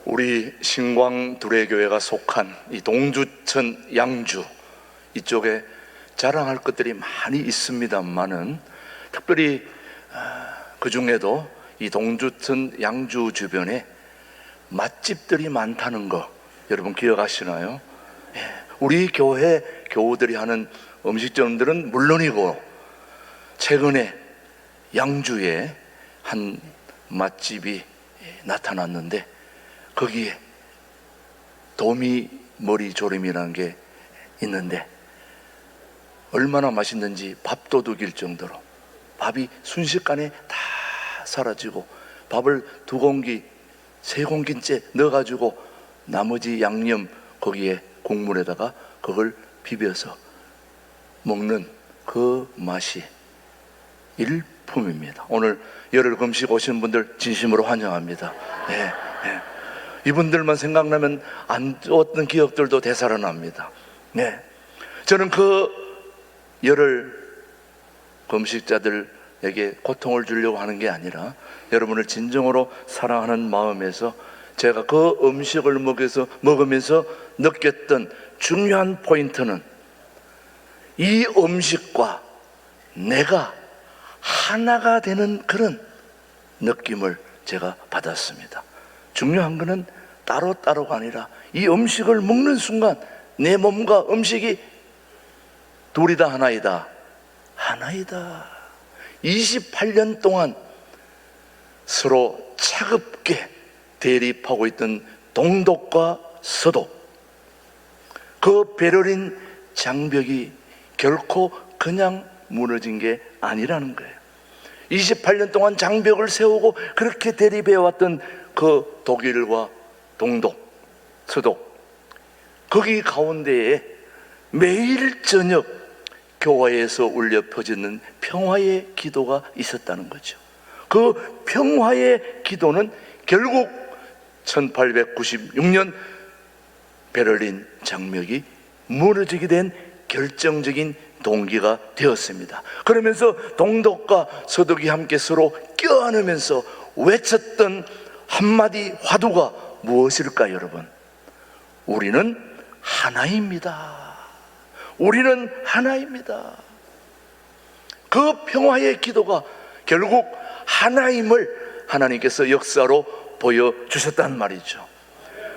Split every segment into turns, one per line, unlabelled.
우리 신광 두레교회가 속한 이 동주천 양주 이쪽에 자랑할 것들이 많이 있습니다만은 특별히 그 중에도 이 동주천 양주 주변에 맛집들이 많다는 거 여러분 기억하시나요? 우리 교회 교우들이 하는 음식점들은 물론이고 최근에 양주에 한 맛집이 나타났는데 거기에 도미머리조림이라는 게 있는데 얼마나 맛있는지 밥도둑일 정도로 밥이 순식간에 다 사라지고 밥을 2공기, 3공기째 넣어가지고 나머지 양념 거기에 국물에다가 그걸 비벼서 먹는 그 맛이 일품입니다. 오늘 열흘 금식 오신 분들 진심으로 환영합니다. 네. 이분들만 생각나면 안 좋았던 기억들도 되살아납니다. 네. 저는 그 열흘 금식자들에게 고통을 주려고 하는 게 아니라 여러분을 진정으로 사랑하는 마음에서 제가 그 음식을 먹으면서 느꼈던 중요한 포인트는 이 음식과 내가 하나가 되는 그런 느낌을 제가 받았습니다. 중요한 것은 따로따로가 아니라 이 음식을 먹는 순간 내 몸과 음식이 둘이 다 하나이다. 하나이다. 28년 동안 서로 차갑게 대립하고 있던 동독과 서독, 그 베를린 장벽이 결코 그냥 무너진 게 아니라는 거예요. 28년 동안 장벽을 세우고 그렇게 대립해왔던 그 독일과 동독, 서독, 거기 가운데에 매일 저녁 교회에서 울려 퍼지는 평화의 기도가 있었다는 거죠. 그 평화의 기도는 결국 1896년 베를린 장벽이 무너지게 된 결정적인 동기가 되었습니다. 그러면서 동독과 서독이 함께 서로 껴안으면서 외쳤던 한마디 화두가 무엇일까요, 여러분? 우리는 하나입니다. 우리는 하나입니다. 그 평화의 기도가 결국 하나임을 하나님께서 역사로 보여주셨단 말이죠.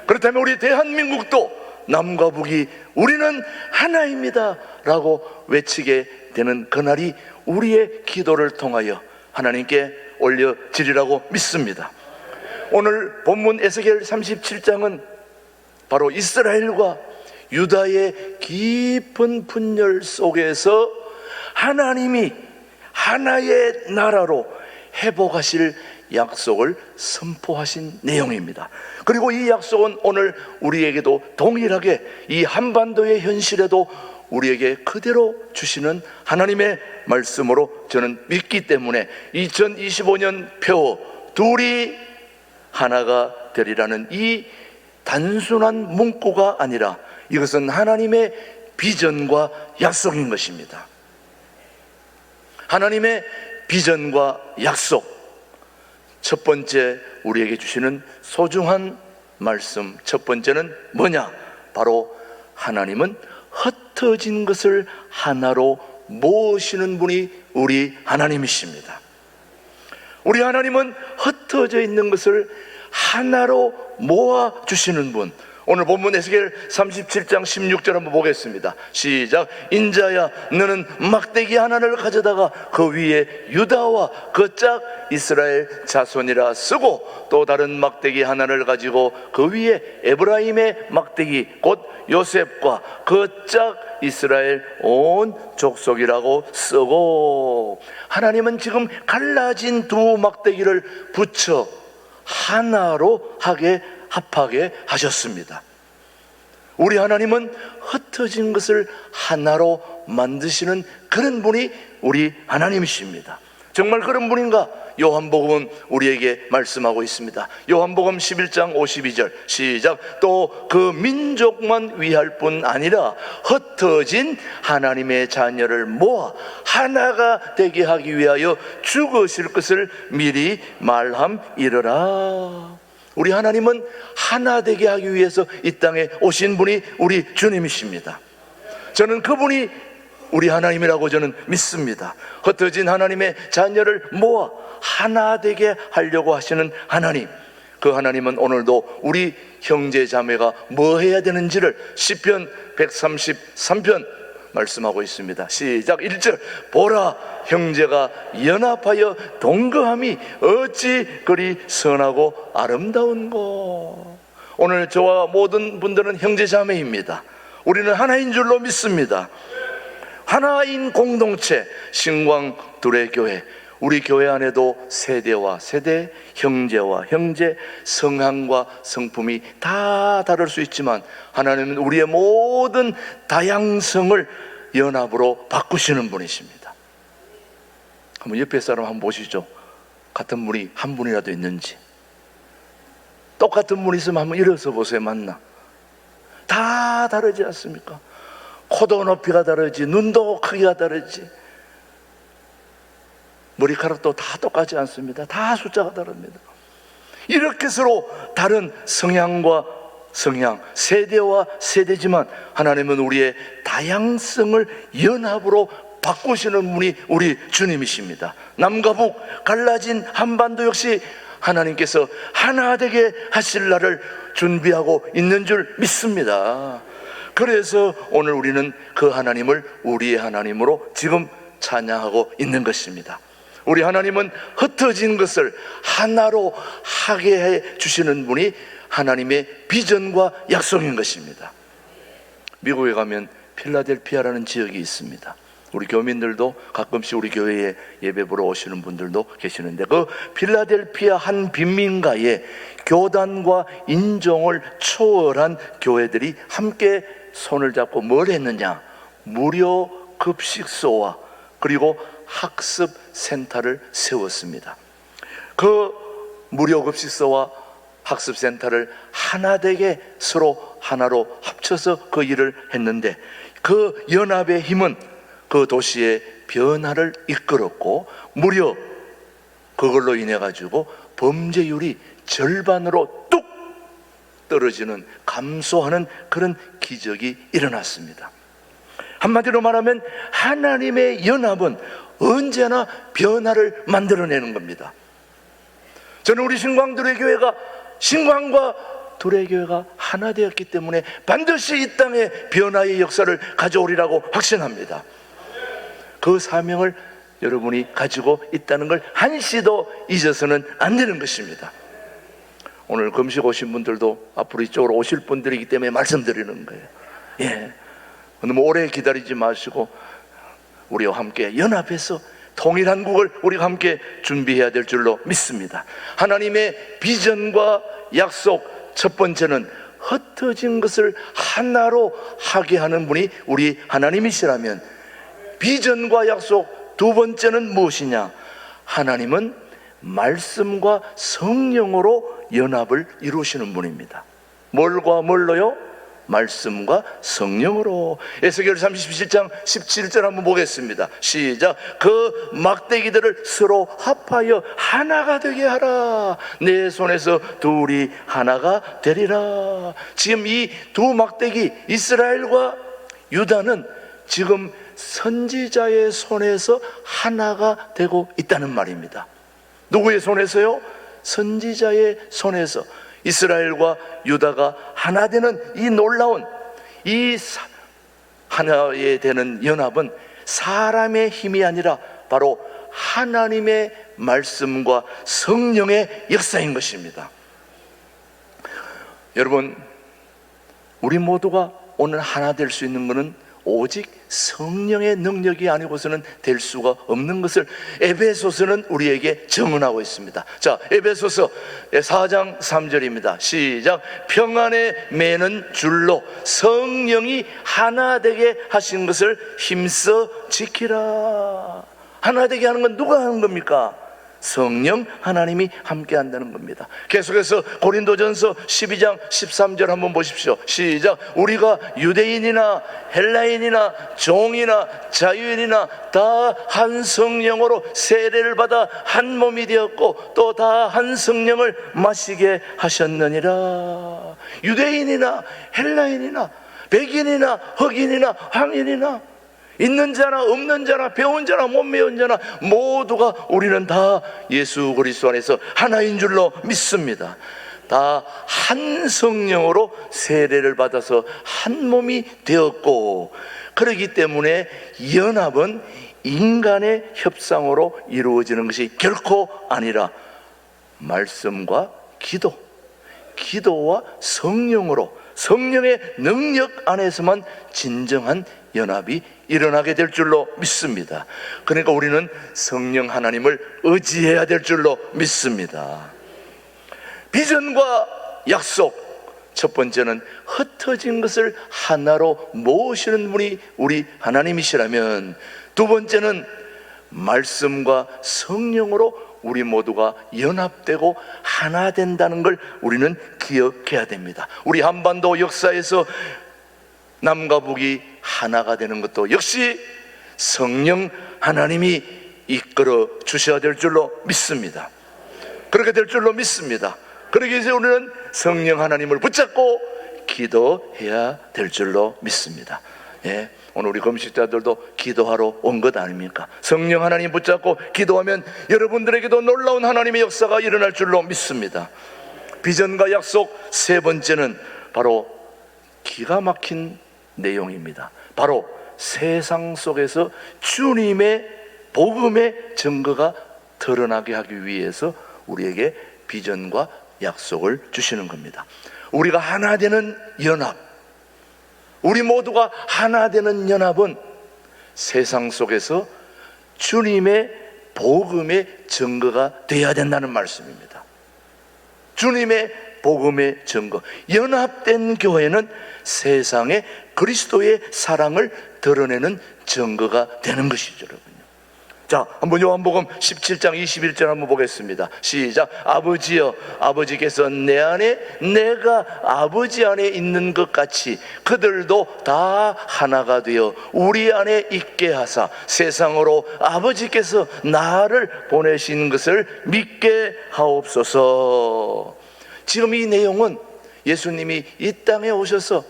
그렇다면 우리 대한민국도 남과 북이 우리는 하나입니다 라고 외치게 되는 그날이 우리의 기도를 통하여 하나님께 올려지리라고 믿습니다. 오늘 본문 에스겔 37장은 바로 이스라엘과 유다의 깊은 분열 속에서 하나님이 하나의 나라로 회복하실 약속을 선포하신 내용입니다. 그리고 이 약속은 오늘 우리에게도 동일하게 이 한반도의 현실에도 우리에게 그대로 주시는 하나님의 말씀으로 저는 믿기 때문에 2025년 표 둘이 하나가 되리라는 이 단순한 문구가 아니라 이것은 하나님의 비전과 약속인 것입니다. 하나님의 비전과 약속, 첫 번째 우리에게 주시는 소중한 말씀, 첫 번째는 뭐냐? 바로 하나님은 흩어진 것을 하나로 모으시는 분이 우리 하나님이십니다. 우리 하나님은 흩어져 있는 것을 하나로 모아주시는 분. 오늘 본문 에스겔 37장 16절 한번 보겠습니다. 시작. 인자야, 너는 막대기 하나를 가져다가 그 위에 유다와 그 짝 이스라엘 자손이라 쓰고 또 다른 막대기 하나를 가지고 그 위에 에브라임의 막대기 곧 요셉과 그 짝 이스라엘 온 족속이라고 쓰고, 하나님은 지금 갈라진 두 막대기를 붙여 하나로 합하게 하셨습니다. 우리 하나님은 흩어진 것을 하나로 만드시는 그런 분이 우리 하나님이십니다. 정말 그런 분인가? 요한복음은 우리에게 말씀하고 있습니다. 요한복음 11장 52절 시작. 또 그 민족만 위할 뿐 아니라 흩어진 하나님의 자녀를 모아 하나가 되게 하기 위하여 죽으실 것을 미리 말함이러라. 우리 하나님은 하나 되게 하기 위해서 이 땅에 오신 분이 우리 주님이십니다. 저는 그분이 우리 하나님이라고 저는 믿습니다. 흩어진 하나님의 자녀를 모아 하나 되게 하려고 하시는 하나님, 그 하나님은 오늘도 우리 형제 자매가 뭐 해야 되는지를 시편 133편 말씀하고 있습니다. 시작. 1절. 보라, 형제가 연합하여 동거함이 어찌 그리 선하고 아름다운고. 오늘 저와 모든 분들은 형제 자매입니다. 우리는 하나인 줄로 믿습니다. 하나인 공동체 신광 둘의 교회, 우리 교회 안에도 세대와 세대, 형제와 형제, 성향과 성품이 다 다를 수 있지만 하나님은 우리의 모든 다양성을 연합으로 바꾸시는 분이십니다. 한번 옆에 사람 한번 보시죠. 같은 분이 한 분이라도 있는지. 똑같은 분이 있으면 한번 일어서 보세요. 맞나? 다 다르지 않습니까? 코도 높이가 다르지, 눈도 크기가 다르지, 머리카락도 다 똑같지 않습니다. 다 숫자가 다릅니다. 이렇게 서로 다른 성향과 성향, 세대와 세대지만 하나님은 우리의 다양성을 연합으로 바꾸시는 분이 우리 주님이십니다. 남과 북 갈라진 한반도 역시 하나님께서 하나 되게 하실 날을 준비하고 있는 줄 믿습니다. 그래서 오늘 우리는 그 하나님을 우리의 하나님으로 지금 찬양하고 있는 것입니다. 우리 하나님은 흩어진 것을 하나로 하게 해 주시는 분이 하나님의 비전과 약속인 것입니다. 미국에 가면 필라델피아라는 지역이 있습니다. 우리 교민들도 가끔씩 우리 교회에 예배 보러 오시는 분들도 계시는데, 그 필라델피아 한 빈민가에 교단과 인종을 초월한 교회들이 함께 손을 잡고 뭘 했느냐? 무료 급식소와 그리고 학습 센터를 세웠습니다. 그 무료 급식소와 학습 센터를 하나 되게 서로 하나로 합쳐서 그 일을 했는데, 그 연합의 힘은 그 도시의 변화를 이끌었고, 무려 그걸로 인해 가지고 범죄율이 절반으로 뚝 떨어지는, 감소하는 그런 기적이 일어났습니다. 한마디로 말하면 하나님의 연합은 언제나 변화를 만들어내는 겁니다. 저는 우리 신광둘의 교회가, 신광과 둘의 교회가 하나 되었기 때문에 반드시 이 땅에 변화의 역사를 가져오리라고 확신합니다. 그 사명을 여러분이 가지고 있다는 걸 한시도 잊어서는 안 되는 것입니다. 오늘 금식 오신 분들도 앞으로 이쪽으로 오실 분들이기 때문에 말씀드리는 거예요. 예, 너무 오래 기다리지 마시고 우리와 함께 연합해서 통일한 국을 우리가 함께 준비해야 될 줄로 믿습니다. 하나님의 비전과 약속, 첫 번째는 흩어진 것을 하나로 하게 하는 분이 우리 하나님이시라면, 비전과 약속 두 번째는 무엇이냐? 하나님은 말씀과 성령으로 연합을 이루시는 분입니다. 뭘과 뭘로요? 말씀과 성령으로. 에스겔 37장 17절 한번 보겠습니다. 시작. 그 막대기들을 서로 합하여 하나가 되게 하라. 내 손에서 둘이 하나가 되리라. 지금 이 두 막대기, 이스라엘과 유다는 지금 선지자의 손에서 하나가 되고 있다는 말입니다. 누구의 손에서요? 선지자의 손에서 이스라엘과 유다가 하나 되는 이 놀라운, 이 하나에 되는 연합은 사람의 힘이 아니라 바로 하나님의 말씀과 성령의 역사인 것입니다. 여러분, 우리 모두가 오늘 하나 될 수 있는 것은 오직 성령의 능력이 아니고서는 될 수가 없는 것을 에베소서는 우리에게 증언하고 있습니다. 자, 에베소서 4장 3절입니다. 시작. 평안에 매는 줄로 성령이 하나 되게 하신 것을 힘써 지키라. 하나 되게 하는 건 누가 하는 겁니까? 성령 하나님이 함께 한다는 겁니다. 계속해서 고린도전서 12장 13절 한번 보십시오. 시작. 우리가 유대인이나 헬라인이나 종이나 자유인이나 다 한 성령으로 세례를 받아 한 몸이 되었고 또 다 한 성령을 마시게 하셨느니라. 유대인이나 헬라인이나 백인이나 흑인이나 황인이나 있는 자나 없는 자나 배운 자나 못 배운 자나 모두가 우리는 다 예수 그리스도 안에서 하나인 줄로 믿습니다. 다 한 성령으로 세례를 받아서 한 몸이 되었고, 그렇기 때문에 연합은 인간의 협상으로 이루어지는 것이 결코 아니라 말씀과 기도와 성령으로, 성령의 능력 안에서만 진정한 연합이 일어나게 될 줄로 믿습니다. 그러니까 우리는 성령 하나님을 의지해야 될 줄로 믿습니다. 비전과 약속, 첫 번째는 흩어진 것을 하나로 모으시는 분이 우리 하나님이시라면, 두 번째는 말씀과 성령으로 우리 모두가 연합되고 하나 된다는 걸 우리는 기억해야 됩니다. 우리 한반도 역사에서 남과 북이 하나가 되는 것도 역시 성령 하나님이 이끌어 주셔야 될 줄로 믿습니다. 그렇게 될 줄로 믿습니다. 그러기 위해서 우리는 성령 하나님을 붙잡고 기도해야 될 줄로 믿습니다. 예, 오늘 우리 금식자들도 기도하러 온 것 아닙니까? 성령 하나님 붙잡고 기도하면 여러분들에게도 놀라운 하나님의 역사가 일어날 줄로 믿습니다. 비전과 약속, 세 번째는 바로 기가 막힌 내용입니다. 바로 세상 속에서 주님의 복음의 증거가 드러나게 하기 위해서 우리에게 비전과 약속을 주시는 겁니다. 우리가 하나 되는 연합, 우리 모두가 하나 되는 연합은 세상 속에서 주님의 복음의 증거가 되어야 된다는 말씀입니다. 주님의 복음의 증거, 연합된 교회는 세상에 그리스도의 사랑을 드러내는 증거가 되는 것이죠, 여러분요. 자, 한번 요한복음 17장 21절 한번 보겠습니다. 시작. 아버지여, 아버지께서 내 안에 내가 아버지 안에 있는 것 같이 그들도 다 하나가 되어 우리 안에 있게 하사 세상으로 아버지께서 나를 보내신 것을 믿게 하옵소서. 지금 이 내용은 예수님이 이 땅에 오셔서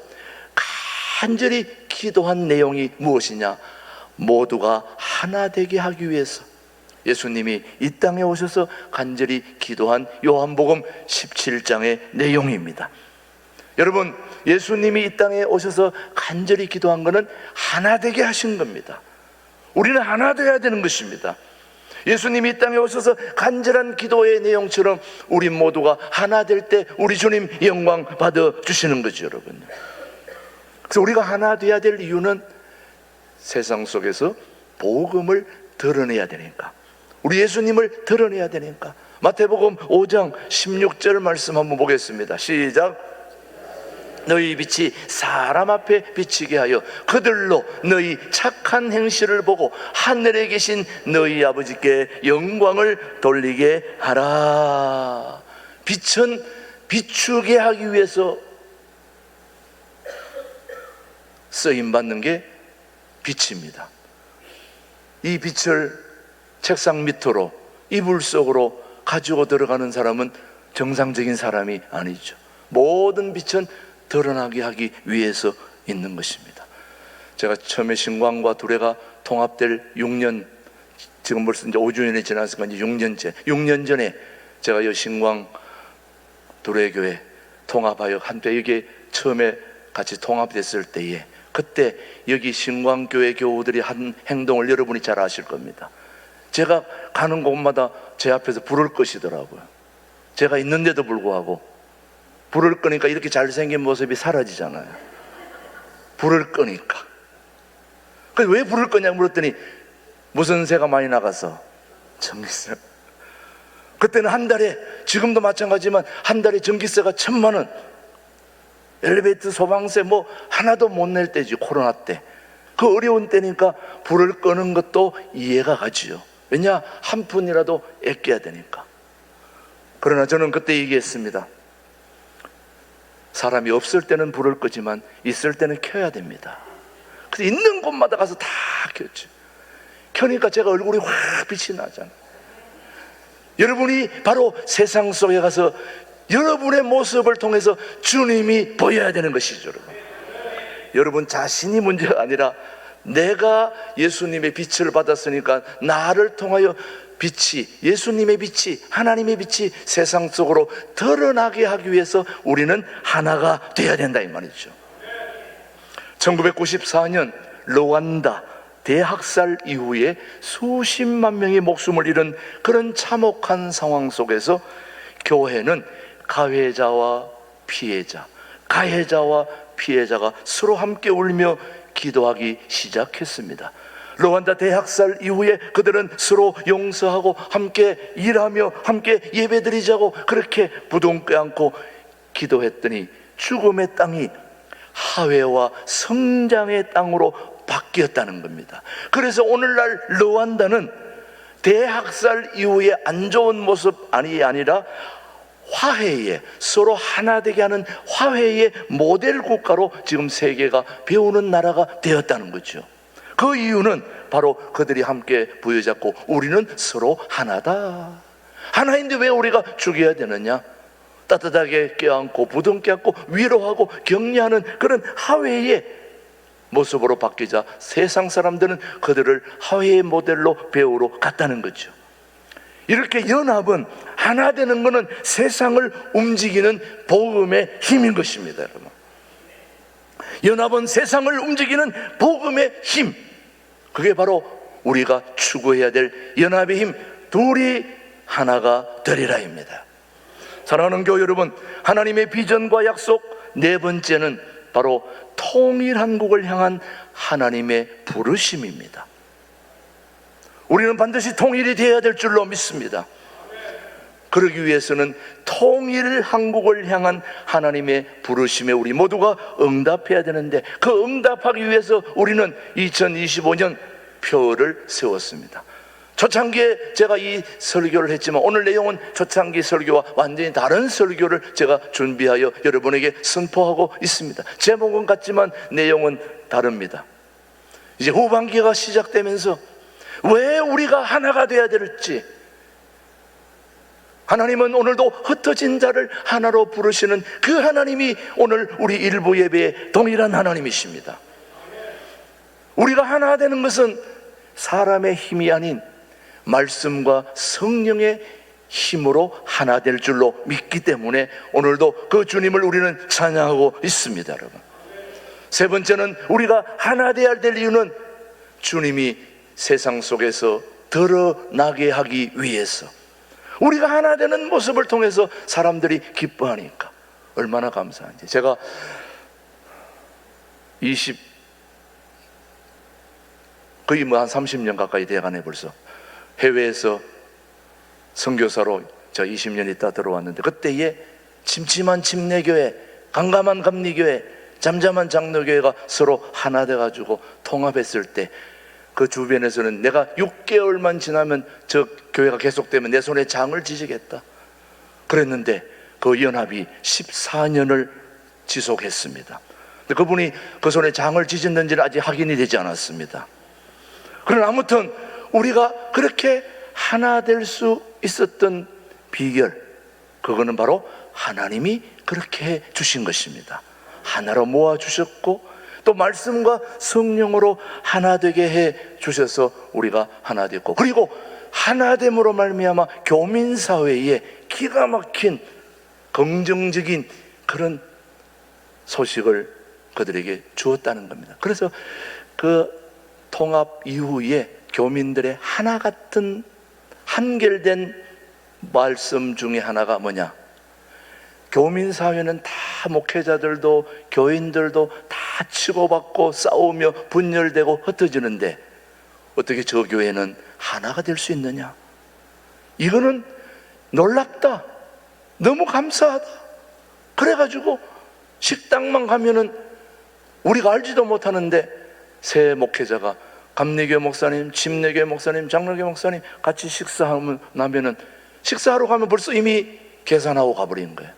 간절히 기도한 내용이 무엇이냐? 모두가 하나 되게 하기 위해서 예수님이 이 땅에 오셔서 간절히 기도한 요한복음 17장의 내용입니다. 여러분, 예수님이 이 땅에 오셔서 간절히 기도한 것은 하나 되게 하신 겁니다. 우리는 하나 되어야 되는 것입니다. 예수님이 이 땅에 오셔서 간절한 기도의 내용처럼 우리 모두가 하나 될 때 우리 주님 영광 받아 주시는 거죠, 여러분. 그래서 우리가 하나 되어야 될 이유는 세상 속에서 복음을 드러내야 되니까, 우리 예수님을 드러내야 되니까. 마태복음 5장 16절 말씀 한번 보겠습니다. 시작. 너희 빛이 사람 앞에 비치게 하여 그들로 너희 착한 행실을 보고 하늘에 계신 너희 아버지께 영광을 돌리게 하라. 빛은 비추게 하기 위해서 쓰임받는 게 빛입니다. 이 빛을 책상 밑으로, 이불 속으로 가지고 들어가는 사람은 정상적인 사람이 아니죠. 모든 빛은 드러나게 하기 위해서 있는 것입니다. 제가 처음에 신광과 두레가 통합될 6년, 지금 벌써 이제 5주년이 지났으니까 이제 6년째, 6년 전에 제가 이 신광 두레교회 통합하여 한때 여기 처음에 같이 통합됐을 때에, 그때 여기 신광교회 교우들이 한 행동을 여러분이 잘 아실 겁니다. 제가 가는 곳마다 제 앞에서 불을 끄시더라고요. 제가 있는데도 불구하고 불을 끄니까 이렇게 잘생긴 모습이 사라지잖아요. 불을 끄니까. 그래서 왜 불을 끄냐고 물었더니 무슨 새가 많이 나가서 전기세. 그때는 한 달에, 지금도 마찬가지지만 한 달에 전기세가 1,000만 원, 엘리베이터 소방세 뭐 하나도 못 낼 때지, 코로나 때. 그 어려운 때니까 불을 끄는 것도 이해가 가지요. 왜냐? 한 푼이라도 아껴야 되니까. 그러나 저는 그때 얘기했습니다. 사람이 없을 때는 불을 끄지만 있을 때는 켜야 됩니다. 그래서 있는 곳마다 가서 다 켰죠. 켜니까 제가 얼굴이 확 빛이 나잖아요. 여러분이 바로 세상 속에 가서 여러분의 모습을 통해서 주님이 보여야 되는 것이죠. 여러분 자신이 문제가 아니라 내가 예수님의 빛을 받았으니까 나를 통하여 빛이, 예수님의 빛이, 하나님의 빛이 세상 속으로 드러나게 하기 위해서 우리는 하나가 돼야 된다 이 말이죠. 1994년 르완다 대학살 이후에 수십만 명의 목숨을 잃은 그런 참혹한 상황 속에서 교회는 가해자와 피해자, 가해자와 피해자가 서로 함께 울며 기도하기 시작했습니다. 르완다 대학살 이후에 그들은 서로 용서하고 함께 일하며 함께 예배드리자고 그렇게 부둥켜 안고 기도했더니 죽음의 땅이 화해와 성장의 땅으로 바뀌었다는 겁니다. 그래서 오늘날 르완다는 대학살 이후에 안 좋은 모습 아니라 화해의, 서로 하나 되게 하는 화해의 모델 국가로 지금 세계가 배우는 나라가 되었다는 거죠. 그 이유는 바로 그들이 함께 부여잡고 우리는 서로 하나다. 하나인데 왜 우리가 죽여야 되느냐? 따뜻하게 껴안고 부둥켜 안고 위로하고 격려하는 그런 화해의 모습으로 바뀌자 세상 사람들은 그들을 화해의 모델로 배우러 갔다는 거죠. 이렇게 연합은 하나 되는 것은 세상을 움직이는 복음의 힘인 것입니다. 여러분, 연합은 세상을 움직이는 복음의 힘, 그게 바로 우리가 추구해야 될 연합의 힘, 둘이 하나가 되리라입니다. 사랑하는 교회 여러분, 하나님의 비전과 약속 네 번째는 바로 통일한국을 향한 하나님의 부르심입니다. 우리는 반드시 통일이 되어야 될 줄로 믿습니다. 그러기 위해서는 통일 한국을 향한 하나님의 부르심에 우리 모두가 응답해야 되는데, 그 응답하기 위해서 우리는 2025년 표를 세웠습니다. 초창기에 제가 이 설교를 했지만 오늘 내용은 초창기 설교와 완전히 다른 설교를 제가 준비하여 여러분에게 선포하고 있습니다. 제목은 같지만 내용은 다릅니다. 이제 후반기가 시작되면서 왜 우리가 하나가 되어야 될지, 하나님은 오늘도 흩어진 자를 하나로 부르시는 그 하나님이 오늘 우리 일부 예배의 동일한 하나님이십니다. 우리가 하나 되는 것은 사람의 힘이 아닌 말씀과 성령의 힘으로 하나 될 줄로 믿기 때문에 오늘도 그 주님을 우리는 찬양하고 있습니다. 여러분, 세 번째는 우리가 하나 되어야 될 이유는 주님이 세상 속에서 드러나게 하기 위해서, 우리가 하나 되는 모습을 통해서 사람들이 기뻐하니까 얼마나 감사한지. 제가 거의 한 30년 가까이 돼가네 벌써. 해외에서 선교사로 저 20년 있다 들어왔는데, 그때에 침침한 침례교회, 강감한 감리교회, 잠잠한 장로교회가 서로 하나 돼가지고 통합했을 때 그 주변에서는 내가 6개월만 지나면 저 교회가 계속되면 내 손에 장을 지지겠다 그랬는데 그 연합이 14년을 지속했습니다. 근데 그분이 그 손에 장을 지졌는지는 아직 확인이 되지 않았습니다. 그러나 아무튼 우리가 그렇게 하나 될 수 있었던 비결, 그거는 바로 하나님이 그렇게 해 주신 것입니다. 하나로 모아 주셨고 또 말씀과 성령으로 하나 되게 해 주셔서 우리가 하나 됐고, 그리고 하나됨으로 말미암아 교민사회에 기가 막힌 긍정적인 그런 소식을 그들에게 주었다는 겁니다. 그래서 그 통합 이후에 교민들의 하나 같은 한결된 말씀 중에 하나가 뭐냐? 교민사회는 다 목회자들도 교인들도 다 치고받고 싸우며 분열되고 흩어지는데 어떻게 저 교회는 하나가 될 수 있느냐? 이거는 놀랍다, 너무 감사하다. 그래가지고 식당만 가면은 우리가 알지도 못하는데 새 목회자가 감리교 목사님, 침례교 목사님, 장로교 목사님 같이 식사하면 나면은 식사하러 가면 벌써 이미 계산하고 가버리는 거예요.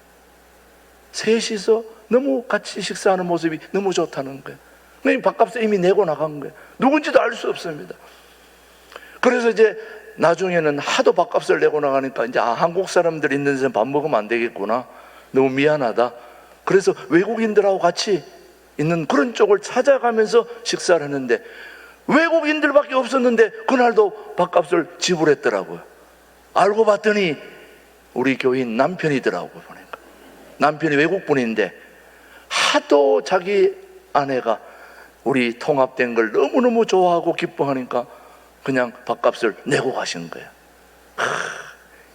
셋이서 너무 같이 식사하는 모습이 너무 좋다는 거예요. 밥값을 이미 내고 나간 거예요. 누군지도 알 수 없습니다. 그래서 이제 나중에는 하도 밥값을 내고 나가니까 이제 한국 사람들 있는 데서 밥 먹으면 안 되겠구나, 너무 미안하다. 그래서 외국인들하고 같이 있는 그런 쪽을 찾아가면서 식사를 했는데 외국인들밖에 없었는데 그날도 밥값을 지불했더라고요. 알고 봤더니 우리 교인 남편이더라고요. 보니까 남편이 외국분인데 하도 자기 아내가 우리 통합된 걸 너무너무 좋아하고 기뻐하니까 그냥 밥값을 내고 가신 거예요.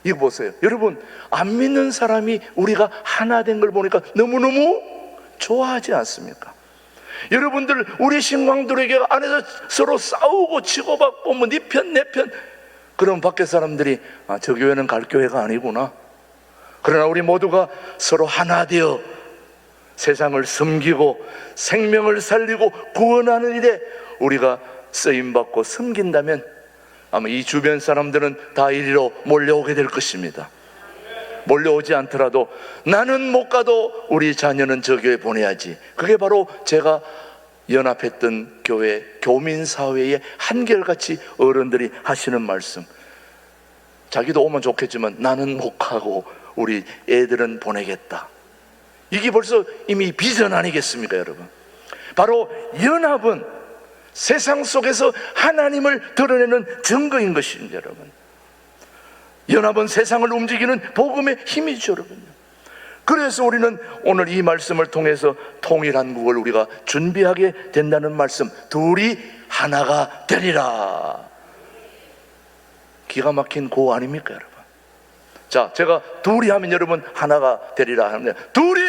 이거 보세요. 여러분, 안 믿는 사람이 우리가 하나 된 걸 보니까 너무너무 좋아하지 않습니까? 여러분들, 우리 신앙들에게 안에서 서로 싸우고 치고받고 뭐 네 편 내 편, 그럼 밖에 사람들이 저 교회는 갈 교회가 아니구나. 그러나 우리 모두가 서로 하나 되어 세상을 섬기고 생명을 살리고 구원하는 일에 우리가 쓰임받고 섬긴다면 아마 이 주변 사람들은 다 이리로 몰려오게 될 것입니다. 몰려오지 않더라도 나는 못 가도 우리 자녀는 저 교회 보내야지. 그게 바로 제가 연합했던 교회 교민사회의 한결같이 어른들이 하시는 말씀. 자기도 오면 좋겠지만 나는 못 가고 우리 애들은 보내겠다. 이게 벌써 이미 비전 아니겠습니까, 여러분? 바로 연합은 세상 속에서 하나님을 드러내는 증거인 것입니다, 여러분. 연합은 세상을 움직이는 복음의 힘이죠, 여러분. 그래서 우리는 오늘 이 말씀을 통해서 통일한국을 우리가 준비하게 된다는 말씀, 둘이 하나가 되리라. 기가 막힌 고 아닙니까, 여러분? 자, 제가 둘이 하면 여러분 하나가 되리라 하는데, 둘이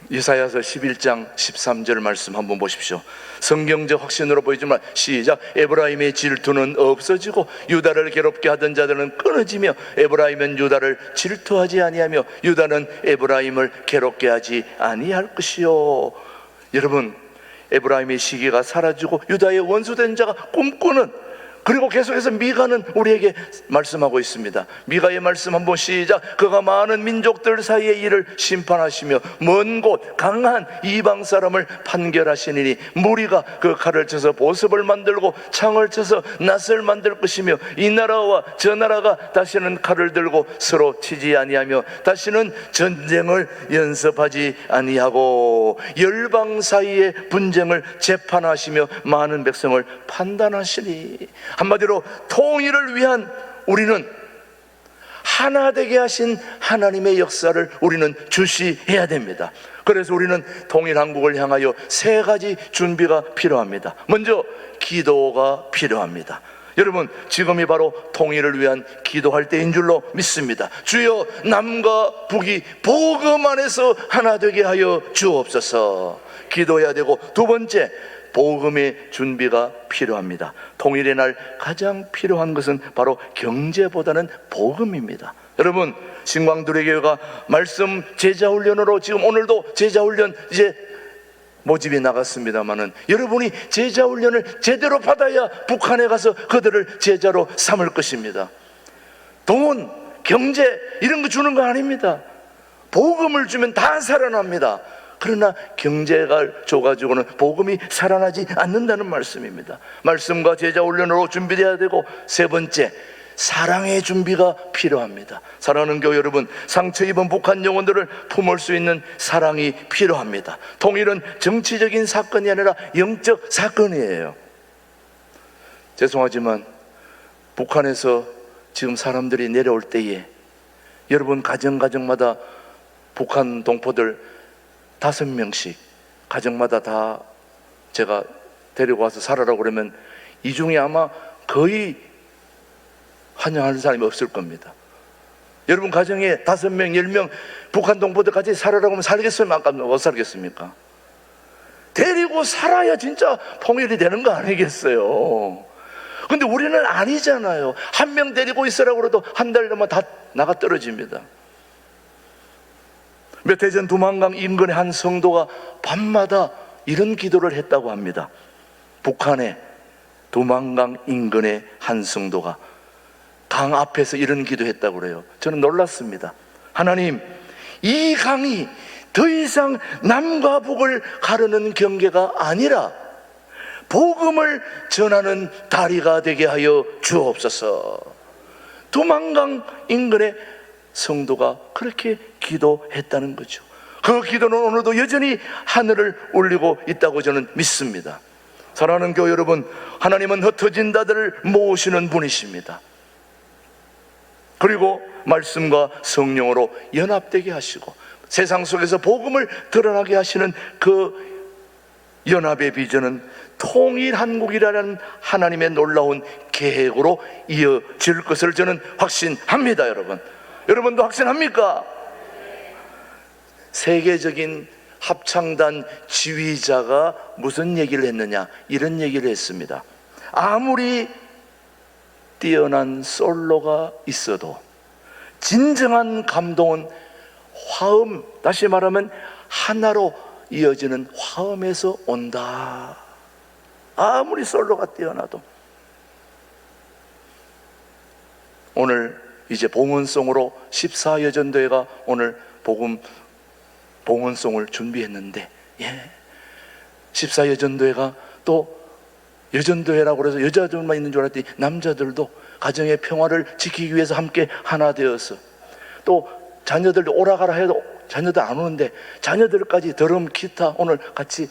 이사야서 11장 13절 말씀 한번 보십시오. 성경적 확신으로 보이지만 시작. 에브라임의 질투는 없어지고 유다를 괴롭게 하던 자들은 끊어지며 에브라임은 유다를 질투하지 아니하며 유다는 에브라임을 괴롭게 하지 아니할 것이요. 여러분, 에브라임의 시기가 사라지고 유다의 원수된 자가 꿈꾸는, 그리고 계속해서 미가는 우리에게 말씀하고 있습니다. 미가의 말씀 한번 시작. 그가 많은 민족들 사이의 일을 심판하시며 먼 곳 강한 이방 사람을 판결하시니 무리가 그 칼을 쳐서 보습을 만들고 창을 쳐서 낫을 만들 것이며 이 나라와 저 나라가 다시는 칼을 들고 서로 치지 아니하며 다시는 전쟁을 연습하지 아니하고 열방 사이의 분쟁을 재판하시며 많은 백성을 판단하시니. 한마디로 통일을 위한, 우리는 하나 되게 하신 하나님의 역사를 우리는 주시해야 됩니다. 그래서 우리는 통일한국을 향하여 세 가지 준비가 필요합니다. 먼저 기도가 필요합니다. 여러분, 지금이 바로 통일을 위한 기도할 때인 줄로 믿습니다. 주여, 남과 북이 복음 안에서 하나 되게 하여 주옵소서. 기도해야 되고, 두 번째, 복음의 준비가 필요합니다. 통일의 날 가장 필요한 것은 바로 경제보다는 복음입니다. 여러분, 신광두레교회가 말씀 제자훈련으로 지금 오늘도 제자훈련 이제 모집이 나갔습니다마는 여러분이 제자훈련을 제대로 받아야 북한에 가서 그들을 제자로 삼을 것입니다. 돈, 경제 이런 거 주는 거 아닙니다. 복음을 주면 다 살아납니다. 그러나 경제가 줘가지고는 복음이 살아나지 않는다는 말씀입니다. 말씀과 제자훈련으로 준비되어야 되고, 세 번째, 사랑의 준비가 필요합니다. 사랑하는 교회 여러분, 상처 입은 북한 영혼들을 품을 수 있는 사랑이 필요합니다. 통일은 정치적인 사건이 아니라 영적 사건이에요. 죄송하지만 북한에서 지금 사람들이 내려올 때에 여러분 가정마다 북한 동포들 5명씩 가정마다 다 제가 데리고 와서 살아라고 그러면 이 중에 아마 거의 환영하는 사람이 없을 겁니다. 여러분 가정에 5명, 10명 북한 동포들 같이 살아라고 하면 살겠어요? 못 살겠습니까? 데리고 살아야 진짜 통일이 되는 거 아니겠어요? 근데 우리는 아니잖아요. 한 명 데리고 있으라고 그래도 한 달 되면 다 나가 떨어집니다. 몇 해 전 두만강 인근의 한 성도가 밤마다 이런 기도를 했다고 합니다. 북한의 두만강 인근의 한 성도가 강 앞에서 이런 기도했다고 그래요. 저는 놀랐습니다. 하나님, 이 강이 더 이상 남과 북을 가르는 경계가 아니라 복음을 전하는 다리가 되게 하여 주옵소서. 두만강 인근의 성도가 그렇게 기도했다는 거죠. 그 기도는 오늘도 여전히 하늘을 울리고 있다고 저는 믿습니다. 사랑하는 교회 여러분, 하나님은 흩어진 자들을 모으시는 분이십니다. 그리고 말씀과 성령으로 연합되게 하시고 세상 속에서 복음을 드러나게 하시는 그 연합의 비전은 통일한국이라는 하나님의 놀라운 계획으로 이어질 것을 저는 확신합니다. 여러분도 확신합니까? 세계적인 합창단 지휘자가 무슨 얘기를 했느냐, 이런 얘기를 했습니다. 아무리 뛰어난 솔로가 있어도 진정한 감동은 화음, 다시 말하면 하나로 이어지는 화음에서 온다. 아무리 솔로가 뛰어나도. 오늘 이제 봉헌송으로 14여전도회가 오늘 봉헌송을 준비했는데, 14여전도회가 또 여전도회라고 해서 여자들만 있는 줄 알았더니 남자들도 가정의 평화를 지키기 위해서 함께 하나 되어서, 또 자녀들도 오라가라 해도 자녀들 안 오는데 자녀들까지 드럼, 기타 오늘 같이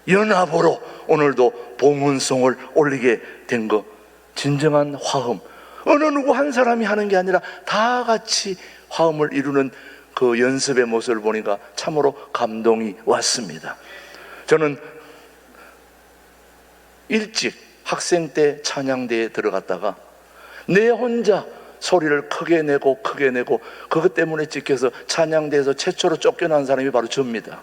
연합으로 오늘도 봉헌송을 올리게 된 거, 진정한 화음, 어느 누구 한 사람이 하는 게 아니라 다 같이 화음을 이루는 그 연습의 모습을 보니까 참으로 감동이 왔습니다. 저는 일찍 학생 때 찬양대에 들어갔다가 내 혼자 소리를 크게 내고 그것 때문에 찍혀서 찬양대에서 최초로 쫓겨난 사람이 바로 저입니다.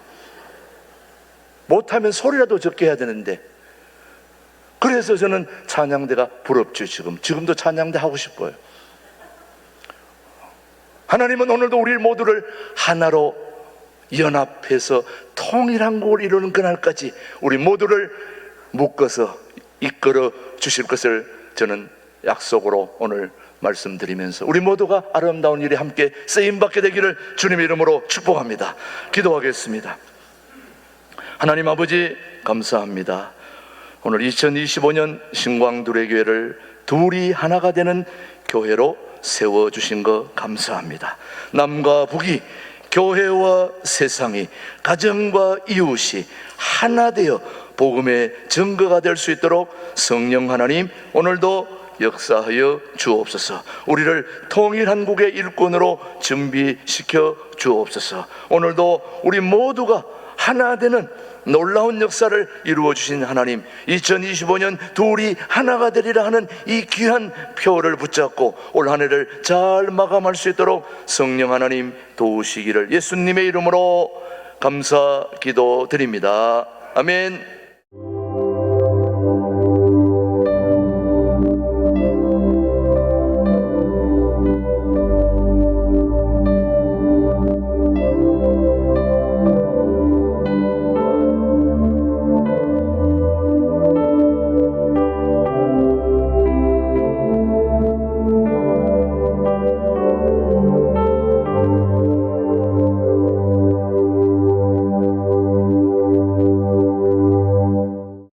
못하면 소리라도 적게 해야 되는데, 그래서 저는 찬양대가 부럽죠. 지금도 찬양대 하고 싶어요. 하나님은 오늘도 우리 모두를 하나로 연합해서 통일한국을 이루는 그날까지 우리 모두를 묶어서 이끌어 주실 것을 저는 약속으로 오늘 말씀드리면서 우리 모두가 아름다운 일에 함께 쓰임받게 되기를 주님의 이름으로 축복합니다. 기도하겠습니다. 하나님 아버지, 감사합니다. 오늘 2025년 신광두레 교회를 둘이 하나가 되는 교회로 세워주신 것 감사합니다. 남과 북이, 교회와 세상이, 가정과 이웃이 하나 되어 복음의 증거가 될 수 있도록 성령 하나님 오늘도 역사하여 주옵소서. 우리를 통일한국의 일꾼으로 준비시켜 주옵소서. 오늘도 우리 모두가 하나 되는 놀라운 역사를 이루어 주신 하나님, 2025년 둘이 하나가 되리라 하는 이 귀한 표를 붙잡고 올 한 해를 잘 마감할 수 있도록 성령 하나님 도우시기를 예수님의 이름으로 감사 기도드립니다. 아멘.